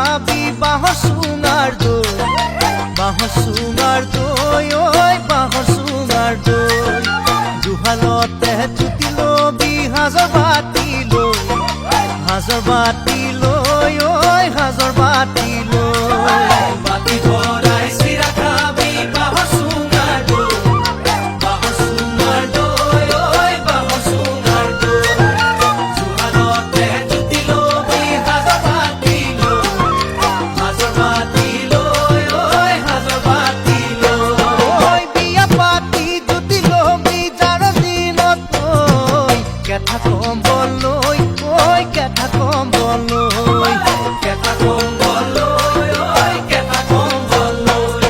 খাবি বাঁহর সুঙার দই, বাঁহর সুঙার দই, ওই বাঁহর সুঙার দই। জুহালতে জুতি লবি হাজৰ বাতি লৈ, হাজৰ বাতি লৈ, ওই হাজৰ বাতি লৈ। বাতি ভৰাই চিৰা খাবি বাঁহৰ সুঙাৰ দই, বাঁহৰ সুঙাৰ দই, ওই বাঁহৰ সুঙাৰ দই। জুহালতে জুতি লবি হাজৰ বাতি লৈ, হাজৰ বাতি লৈ, ওই হাজৰ বাতি লৈ। বিয়া পাতি জুতি লবি যাৰ দিনত তই, কেঁথা কম্বল লৈ, ওই কেঁথা কম্বল লৈ, কেঁথা কম্বল লৈ, ওই কেঁথা কম্বল লৈ।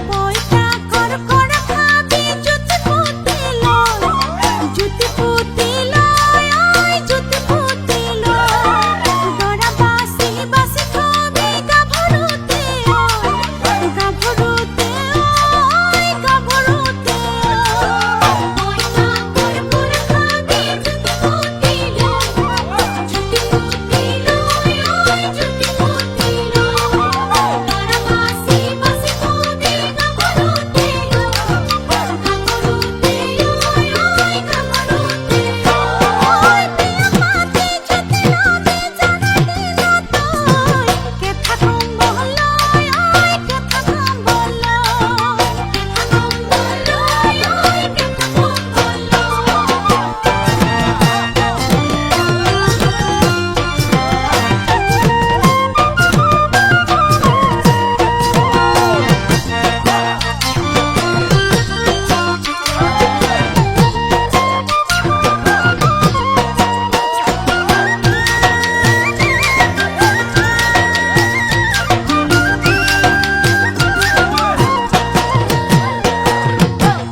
পইতা কড়কড়া খাবি জুতি পুতি লয়, জুতি পুতি লয়, ওই জুতি পুতি লয়। দৰা বাছি বাছি খাবি গাভৰুতে, ওই গাভৰুতে, ওই গাভৰুতে। পইতা কড়কড়া খাবি জুতি পুতি লয়, জুতি পুতি লয়, ওই জুতি পুতি লয়। দৰা বাছি বাছি খাবি গাভৰুতে, গাভৰুতে, ওই গাভৰুতে। ওই বিয়া পাতি জুতি লবি যাৰ দিনত তই, কেঁথা কম্বল লৈ, ওই কেঁথা কম্বল লৈ, কেঁথা কম্বল লৈ, ওই কেঁথা কম্বল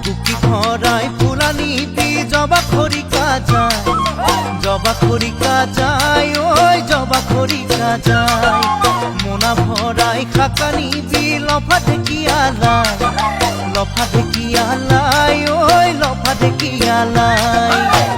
টুকি ভৰাই ফুলানি দি জবা খৰিকা যায়, জবা খৰিকা যায়, ওই জবা খৰিকা যায়। মোনা ভৰাই খাকানি দি লফা ঢেকিয়ালাই, লফা ঢেকিয়ালাই, ওই লফা ঢেকিয়ালাই।